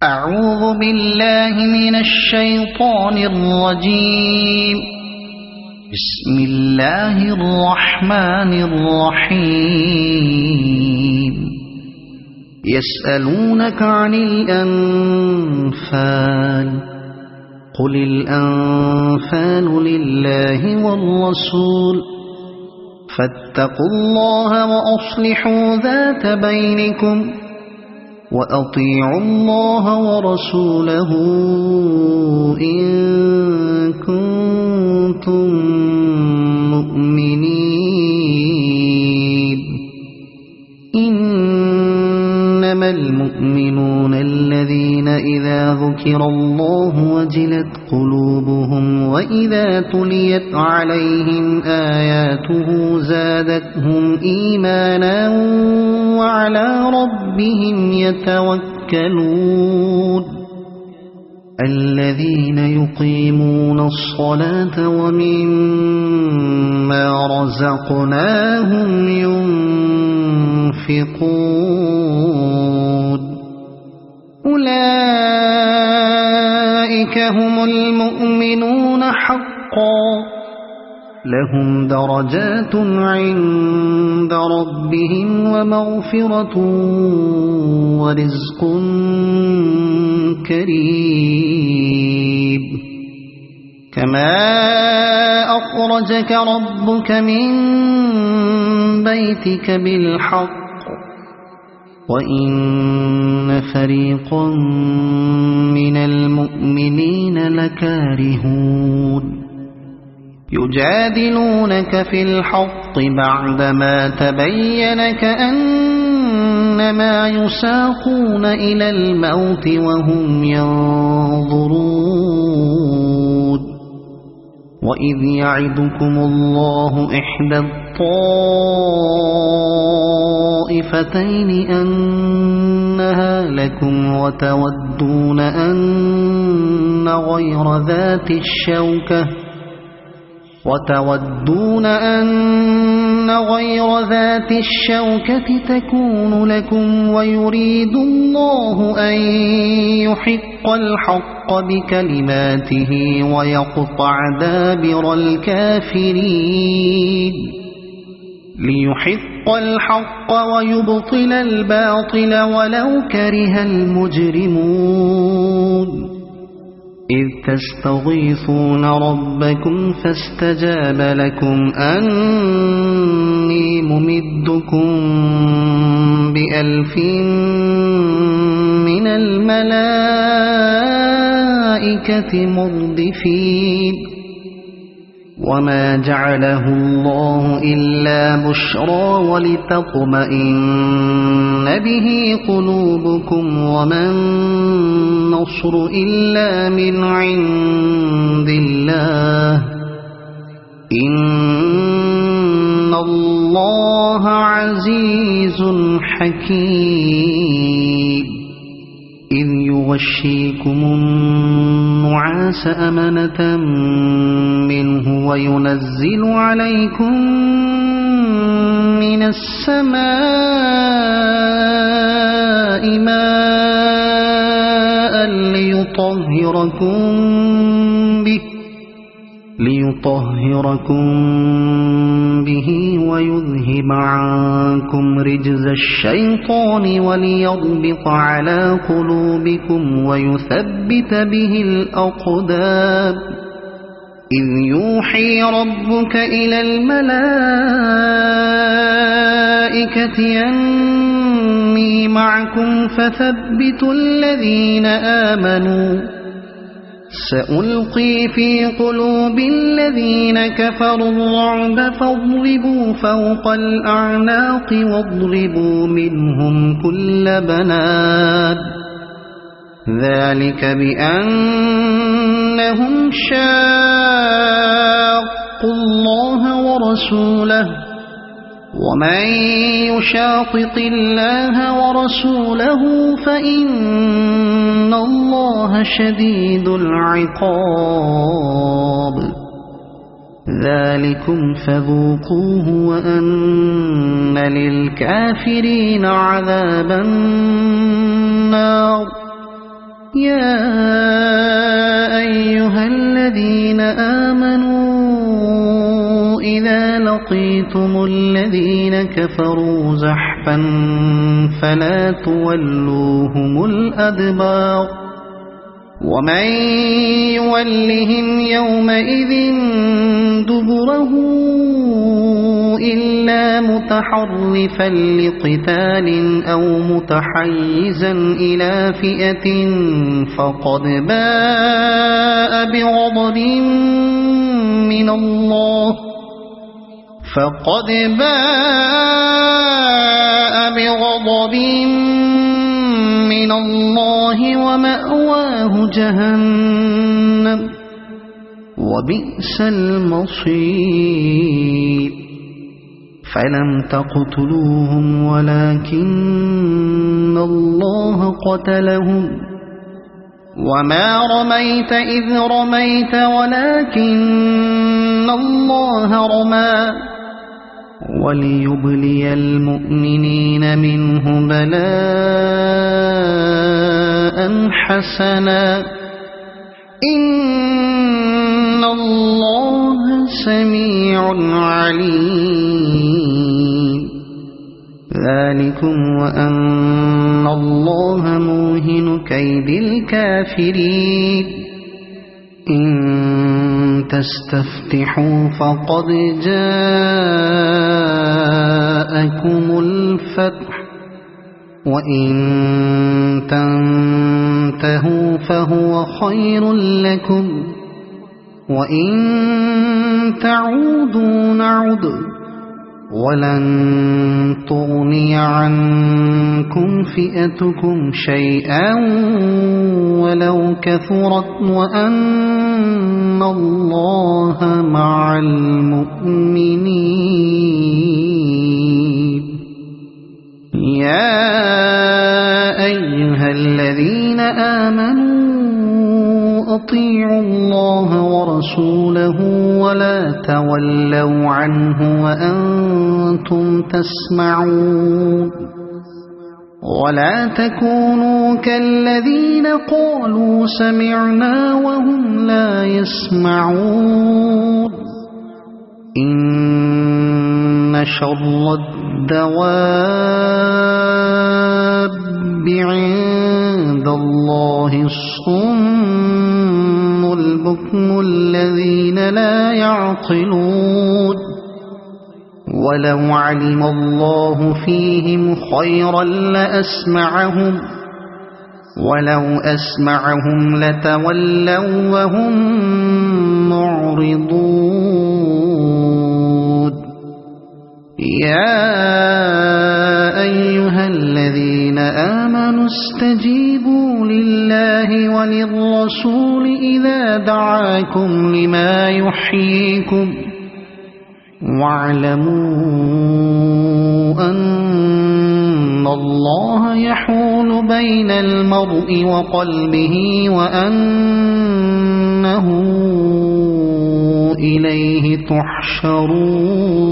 أعوذ بالله من الشيطان الرجيم. بسم الله الرحمن الرحيم. يسألونك عن الأنفال قل الأنفال لله والرسول فاتقوا الله وأصلحوا ذات بينكم وأطيعوا الله ورسوله إن كنتم مؤمنين. إنما المؤمنون الذين إذا ذكر الله وجلت قلوبهم وإذا تليت عليهم آياته زادتهم إيمانا وعلى ربهم يتوكلون. الذين يقيمون الصلاة ومما رزقناهم ينفقون. أولئك هم المؤمنون حقا لهم درجات عند ربهم ومغفرة ورزق كريم. كما أخرجك ربك من بيتك بالحق وإن فريقا من المؤمنين لكارهون. يجادلونك في الحق بعدما تبين كأنما يساقون إلى الموت وهم ينظرون. وإذ يعدكم الله إحدى الطائفتين أنها لكم وتودون أن غير ذات الشوكة تكون لكم ويريد الله أن يحق الحق بكلماته ويقطع دابر الكافرين. ليحق الحق ويبطل الباطل ولو كره المجرمون. إذ تستغيثون ربكم فاستجاب لكم أني ممدكم ب1000 من الملائكة مردفين. وما جعله الله إلا بشرى ولتطمئن به قلوبكم وما النصر إلا من عند الله إن الله عزيز حكيم. إذ يغشيكم النعاس أمنة منه وينزل عليكم من السماء ماء ليطهركم به ويذهب عنكم رجز الشيطان وليربط على قلوبكم ويثبت به الأقدام. إذ يوحي ربك إلى الملائكة أني معكم فثبتوا الذين آمنوا. سألقي في قلوب الذين كفروا الرعب فاضربوا فوق الأعناق واضربوا منهم كل بنان. ذلك بأنهم شاقوا الله ورسوله ومن يشاقق الله ورسوله فإن الله شديد العقاب. ذلكم فذوقوه وأن للكافرين عذاب النار يا أيها الذين آمنوا إذا لقيتم الذين كفروا زحفا فلا تولوهم الأدبار ومن يولهم يومئذ دبره إلا متحرفا لقتال أو متحيزا إلى فئة فقد باء بغضب من الله ومأواه جهنم وبئس المصير فلم تقتلوهم ولكن الله قتلهم وما رميت إذ رميت ولكن الله رمى وليبلي المؤمنين منه بلاء حسنا إن الله سميع عليم ذلكم وأن الله موهن كيد الكافرين إن تستفتحوا فقد جاءكم الفتح وإن تنتهوا فهو خير لكم وإن تعودوا نعد ولن تغني عنكم فئتكم شيئا ولو كثرت وأن الله مع المؤمنين يا أيها الذين آمنوا أطيعوا الله ورسوله ولا تولوا عنه وأنتم تسمعون ولا تكونوا كالذين قالوا سمعنا وهم لا يسمعون إن شر الدواب عند الله الصم البكم الذين لا يعقلون ولو علم الله فيهم خيرا لأسمعهم ولو أسمعهم لتولوا وهم معرضون يا أيها الذين آمنوا استجيبوا لله وللرسول إذا دعاكم لما يحييكم واعلموا أن الله يحول بين المرء وقلبه وأنه إليه تحشرون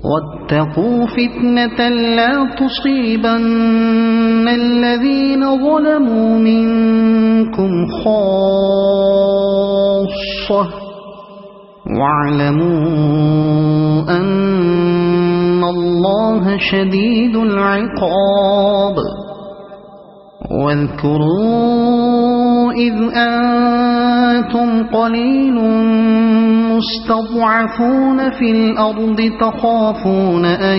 واتقوا فتنة لا تصيبن الذين ظلموا منكم خاصة واعلموا أن الله شديد العقاب واذكروا إذ أنتم قليل مستضعفون في الأرض تخافون أن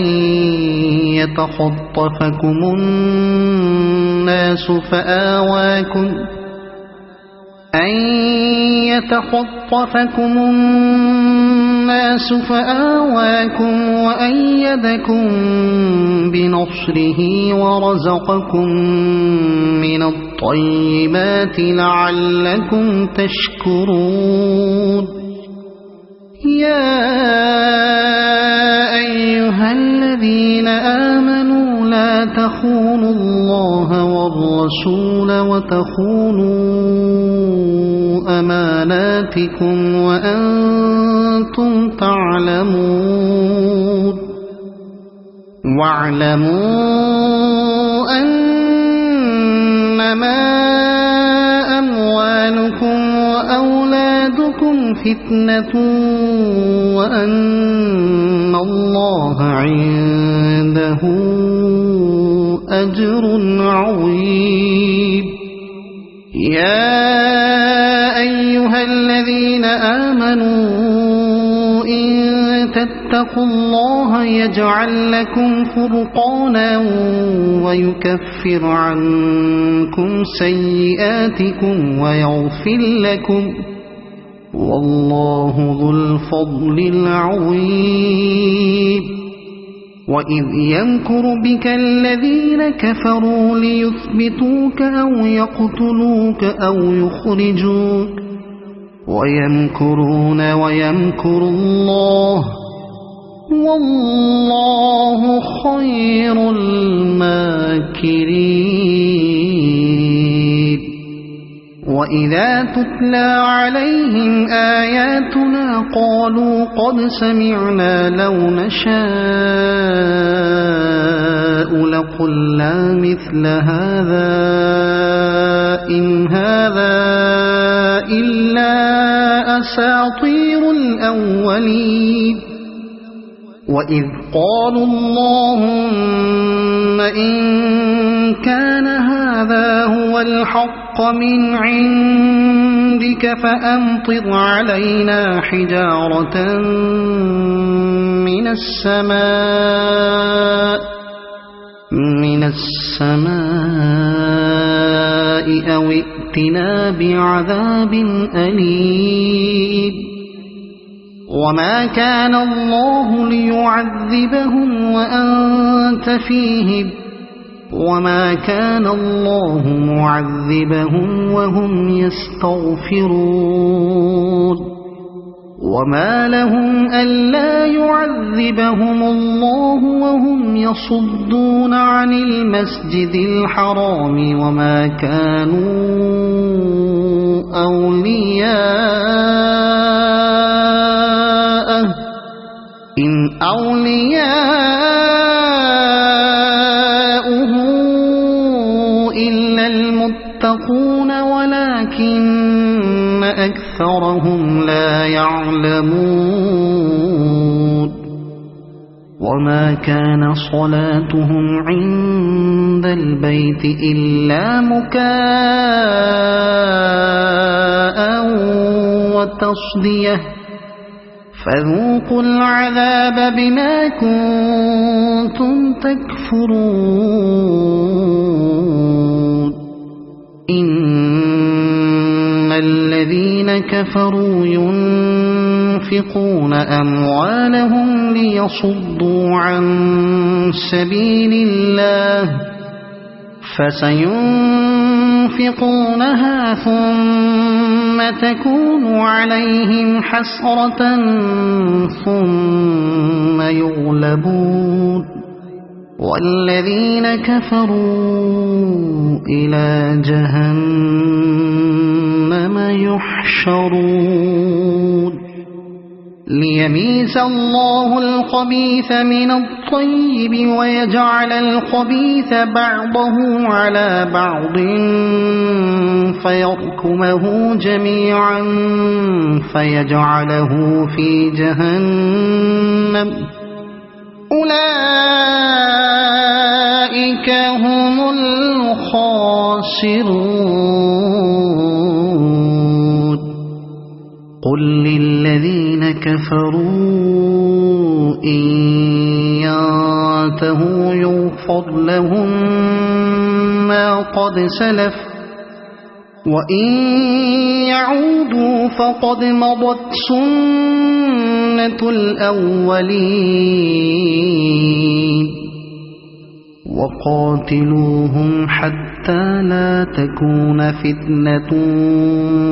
يتخطفكم الناس فآواكم وأيدكم بنصره ورزقكم من الطيبات لعلكم تشكرون يا أيها الذين آمنوا لا تخونوا الله والرسول وتخونوا أماناتكم وأنتم تعلمون واعلموا أنما إنما أموالكم وأولادكم فتنة وأن الله عنده أجر عظيم يا أيها الذين آمنوا إن تتقوا الله يجعل لكم فرقانا ويكفر عنكم سيئاتكم ويغفر لكم والله ذو الفضل العظيم وإذ يمكر بك الذين كفروا ليثبتوك أو يقتلوك أو يخرجوك ويمكرون ويمكر الله والله خير الماكرين وإذا تتلى عليهم آياتنا قالوا قد سمعنا لو نشاء لقلنا مثل هذا إن هذا إلا أساطير الأولين وإذ قالوا اللهم إن كان هذا هو الحق من عندك فأمطر علينا حجارة من السماء أو ائتنا بعذاب أليم وما كان الله ليعذبهم وأنت فيهم وما كان الله معذبهم وهم يستغفرون وما لهم ألا يعذبهم الله وهم يصدون عن المسجد الحرام وما كانوا أولياءه إن أولياؤه إلا المتقون ولكن أكثرهم لا يعلمون وما كان صلاتهم عند البيت إلا مكاء وتصدية فذوقوا العذاب بما كنتم تكفرون إن الذين كفروا ينفقون أموالهم ليصدوا عن سبيل الله فسينفقونها ثم تكون عليهم حسرة ثم يغلبون والذين كفروا إلى جهنم يحشرون ليميز الله الخبيث من الطيب ويجعل الخبيث بعضه على بعض فيركمه جميعا فيجعله في جهنم أولئك هم الخاسرون قل للذين كفروا إن ينتهوا يغفر لهم ما قد سلف وإن يعودوا فقد مضت سنة الأولين وقاتلوهم حتى لا تكون فتنة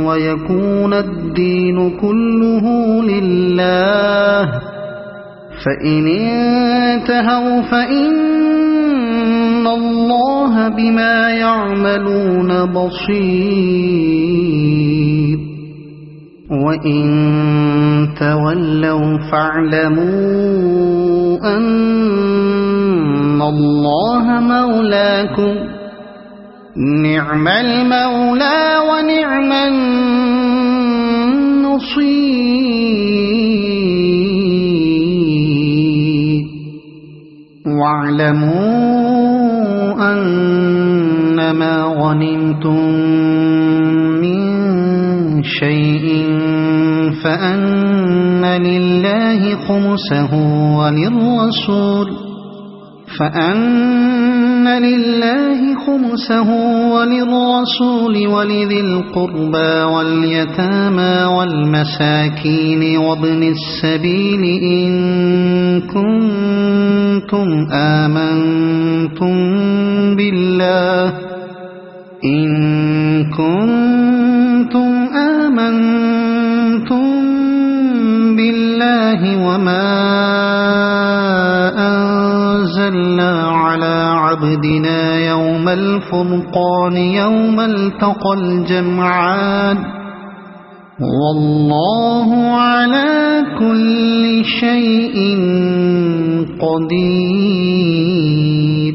ويكون الدين كله لله فإن انتهوا فإن الله بما يعملون بصير وإن تولوا فاعلموا أن الله مولاكم نعم المولى ونعم النصير واعلموا أنما غنمتم من شيء فأن لله خمسه وللرسول ولذي القربى واليتامى والمساكين وابن السبيل إن كنتم آمنتم بالله وما أنزلنا على عبدنا يوم الفرقان يوم التقى الجمعان والله على كل شيء قدير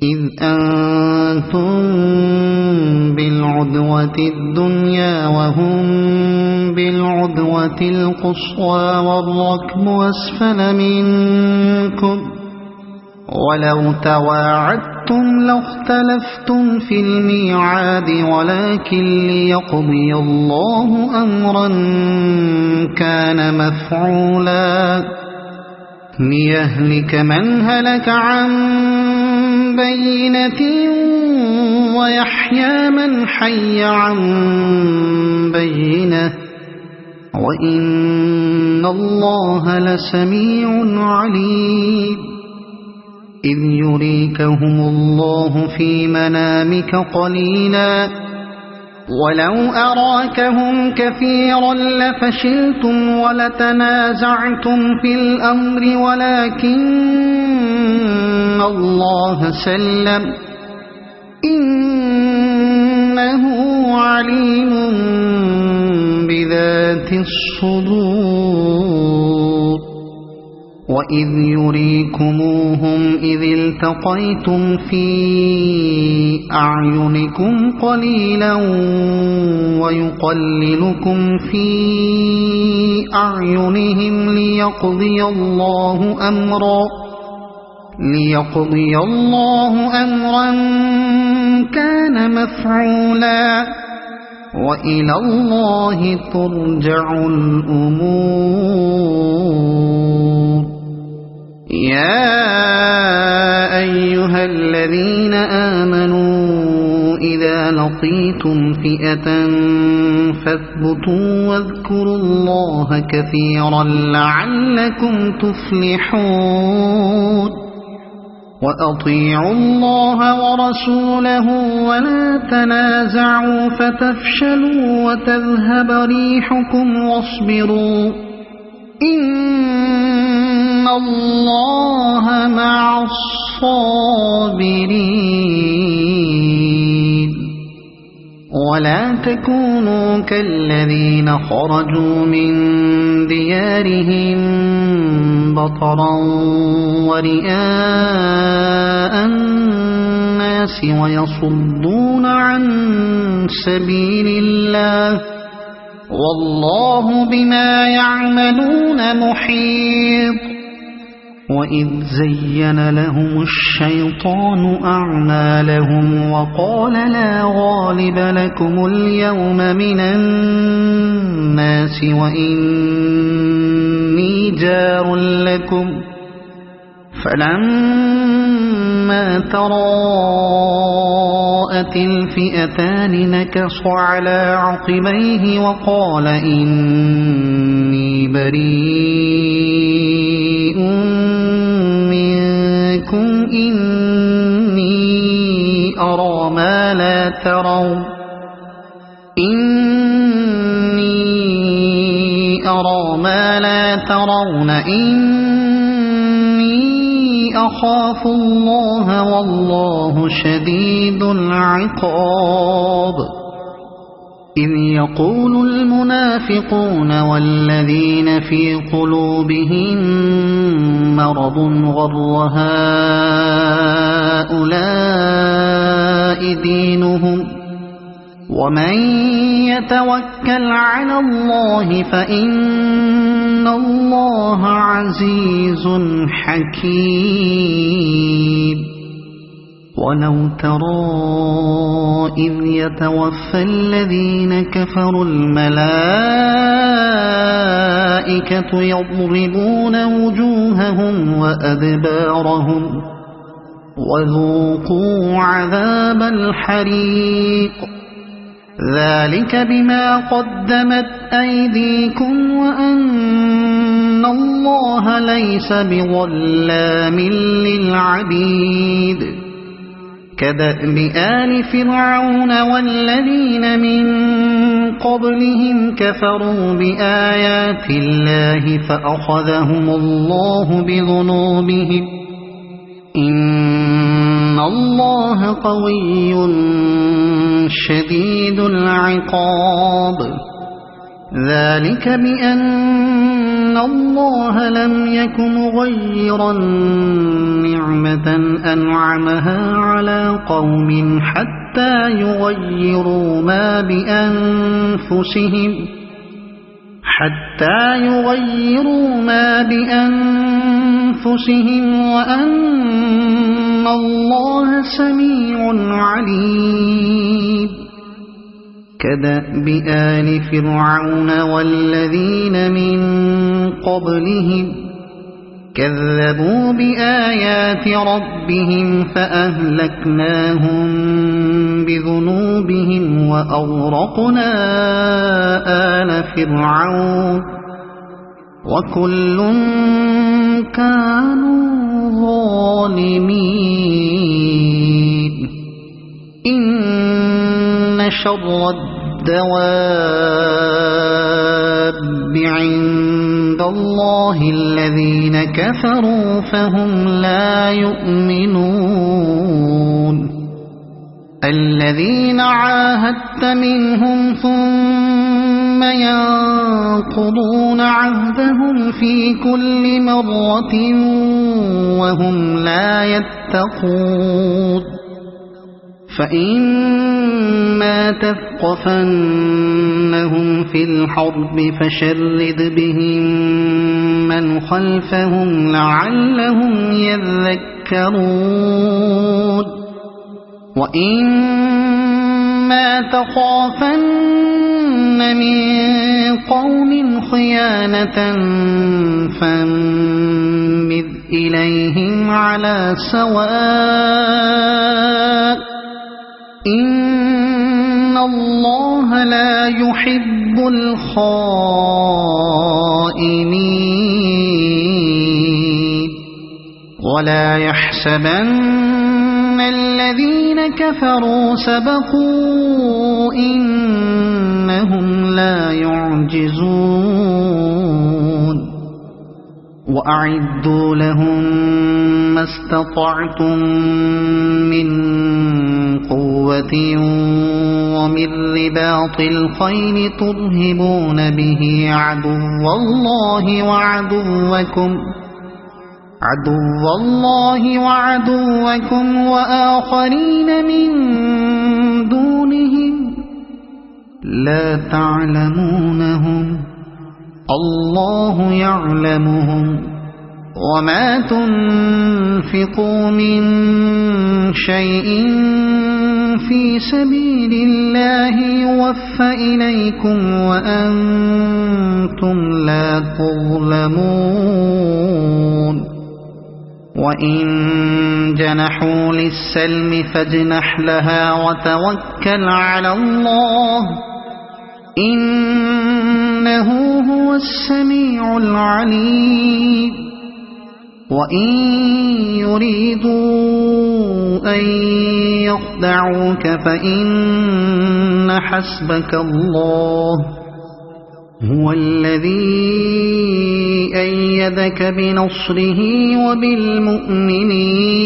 إذ أنتم بالعدوة الدنيا وهم بالعدوة القصوى والركب أسفل منكم ولو تواعدتم لاختلفتم في الميعاد ولكن ليقضي الله أمرا كان مفعولا ليهلك من هلك عن بينة ويحيى من حي عن بينة وإن الله لسميع عليم إذ يريكهم الله في منامك قليلا ولو أراكهم كثيرا لفشلتم ولتنازعتم في الأمر ولكن الله سلم إنه عليم بذات الصدور وإذ يريكموهم إذ التقيتم في أعينكم قليلا ويقللكم في أعينهم ليقضي الله أمرا كان مفعولا وإلى الله ترجع الأمور يا أيها الذين آمنوا إذا لقيتم فئة فاثبتوا واذكروا الله كثيرا لعلكم تفلحون وأطيعوا الله ورسوله ولا تنازعوا فتفشلوا وتذهب ريحكم واصبروا إن الله مع الصابرين ولا تكونوا كالذين خرجوا من ديارهم بطرا ورئاء الناس ويصدون عن سبيل الله والله بما يعملون محيط وإذ زين لهم الشيطان أعمالهم وقال لا غالب لكم اليوم من الناس وإني جار لكم فلما تراءت الفئتان نكص على عقبيه وقال إني بريء منكم إني أرى ما لا ترون إني أخاف الله والله شديد العقاب إذ يقول المنافقون والذين في قلوبهم مرض غر هؤلاء دينهم ومن يتوكل على الله فإن الله عزيز حكيم ولو ترى إذ يتوفى الذين كفروا الملائكة يضربون وجوههم وأدبارهم وذوقوا عذاب الحريق ذلك بما قدمت أيديكم وأن الله ليس بظلام للعبيد كدأب آل فرعون والذين من قبلهم كفروا بآيات الله فأخذهم الله بذنوبهم إن الله قوي شديد العقاب ذلك بأن الله لم يك مغيرا نعمة أنعمها على قوم حتى يغيروا ما بأنفسهم وأن الله سميع عليم كدأب آل فرعون والذين من قبلهم كذبوا بآيات ربهم فأهلكناهم بذنوبهم وأغرقنا آل فرعون وكل كانوا ظالمين إن شر الدواب عند الله الذين كفروا فهم لا يؤمنون الذين عاهدت منهم ثم ينقضون عهدهم في كل مرة وهم لا يتقون فإما تثقفنهم في الحرب فشرد بهم من خلفهم لعلهم يذكرون وإما تخافن من قوم خيانة فانبذ إليهم على سواء إن الله لا يحب الخائنين ولا يحسبن الذين كفروا سبقوا إنهم لا يعجزون وأعدوا لهم ما استطعتم من قوة ومن رباط الخيل ترهبون به عدو الله وآخرين من دونهم لا تعلمونهم الله يعلمهم وما تنفقوا من شيء في سبيل الله يوفى إليكم وأنتم لا تظلمون وإن جنحوا للسلم فاجنح لها وتوكل على الله إنه هو السميع العليم وإن يريدوا أن يخدعوك فإن حسبك الله هو الذي أيدك بنصره وبالمؤمنين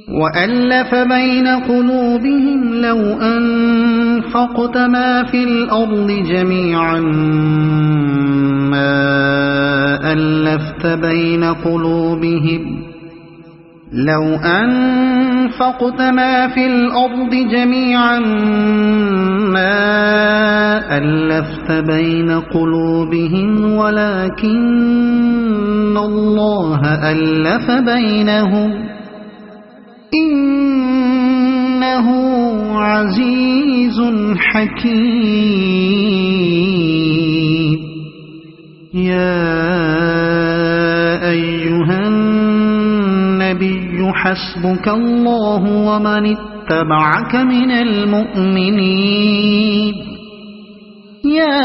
وألف بين قلوبهم لو أنفقت ما في الأرض جميعا ما ألفت بين قلوبهم لو أنفقت ما في الأرض جميعا ما ألفت بين قلوبهم ولكن الله ألف بينهم إنه عزيز حكيم يا أيها النبي حسبك الله ومن اتبعك من المؤمنين يا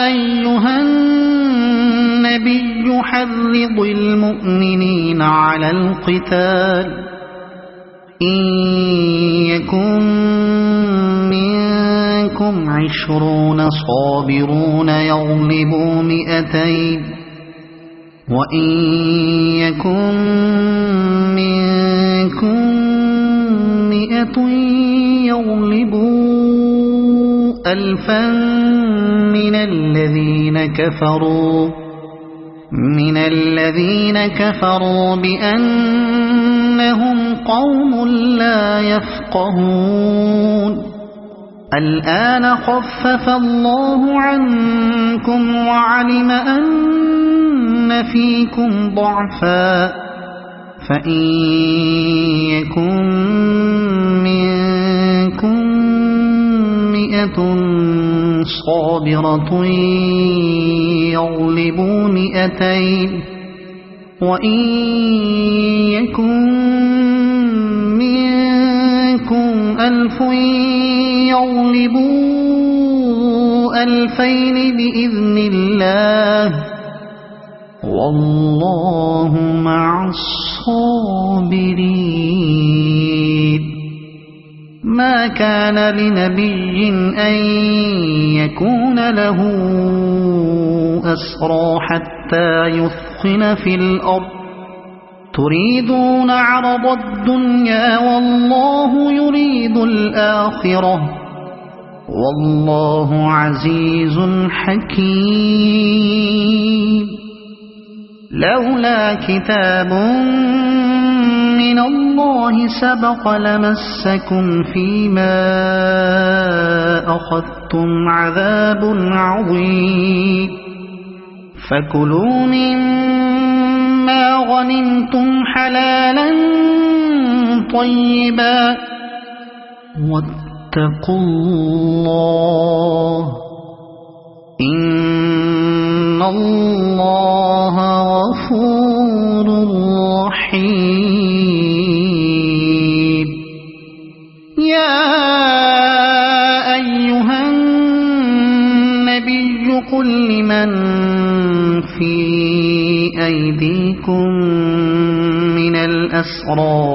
أيها النبي حرض المؤمنين على القتال إن يكن منكم 20 صابرون يغلبوا 200 وإن يكن منكم 100 يغلبوا 1000 من الذين كفروا بأنهم قوم لا يفقهون الآن خفف الله عنكم وعلم أن فيكم ضعفا فإن يكن منكم 100 صابرة يغلبوا 200 وإن يكن منكم 1000 يغلبوا 2000 بإذن الله والله مع الصابرين ما كان لنبي أن يكون له أسرى حتى يثخن في الأرض تريدون عرض الدنيا والله يريد الآخرة والله عزيز حكيم لولا كتاب من الله سبق لمسكم فيما أخذتم عذاب عظيم فكلوا مما غنمتم حلالا طيبا واتقوا الله إن الله غفور رحيم يا أيها النبي قل لمن في أيديكم من الأسرى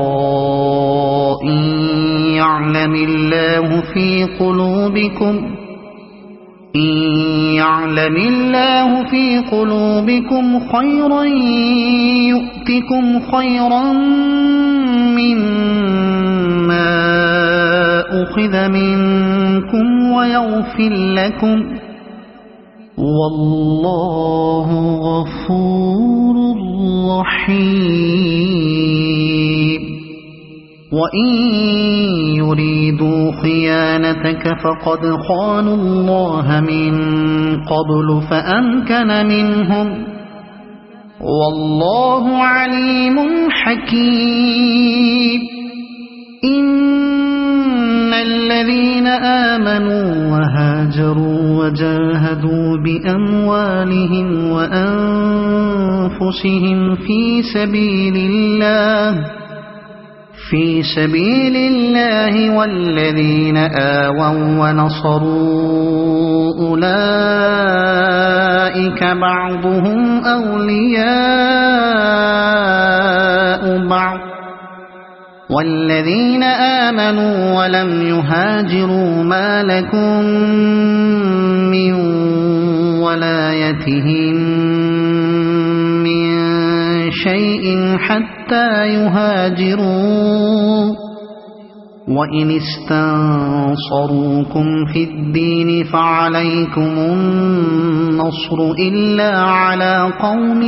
إن يعلم الله في قلوبكم خيرا يؤتكم خيرا مما أخذ منكم ويغفر لكم والله غفور رحيم وإن يريدوا خيانتك فقد خانوا الله من قبل فأمكن منهم والله عليم حكيم إن الذين آمنوا وهاجروا وجاهدوا بأموالهم وأنفسهم في سبيل الله والذين آووا ونصروا أولئك بعضهم أولياء بعض والذين آمنوا ولم يهاجروا ما لكم من ولايتهم من شيء حتى حتى يهاجروا وإن استنصروكم في الدين فعليكم النصر إلا على قوم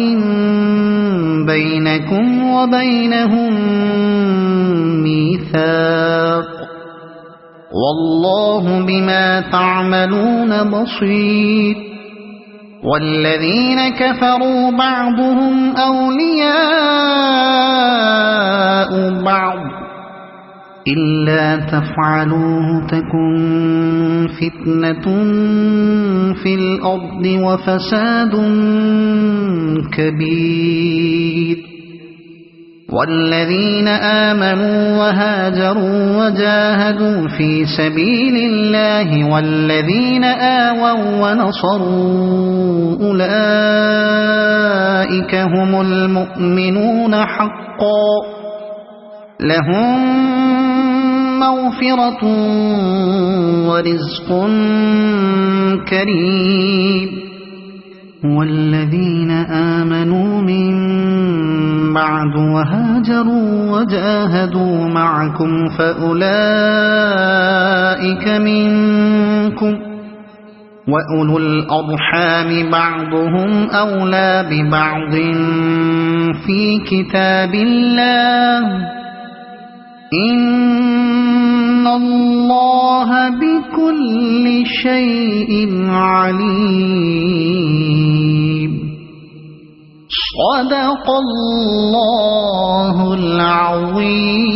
بينكم وبينهم ميثاق والله بما تعملون بصير والذين كفروا بعضهم أولياء بعض إلا تفعلوه تكن فتنة في الأرض وفساد كبير والذين آمنوا وهاجروا وجاهدوا في سبيل الله والذين آووا ونصروا أولئك هم المؤمنون حقا لهم مغفرة ورزق كريم والذين آمنوا من بعد وهاجروا وجاهدوا معكم فأولئك منكم وأولو الأرحام بعضهم أولى ببعض في كتاب الله إن الله بكل شيء عليم صدق الله العظيم.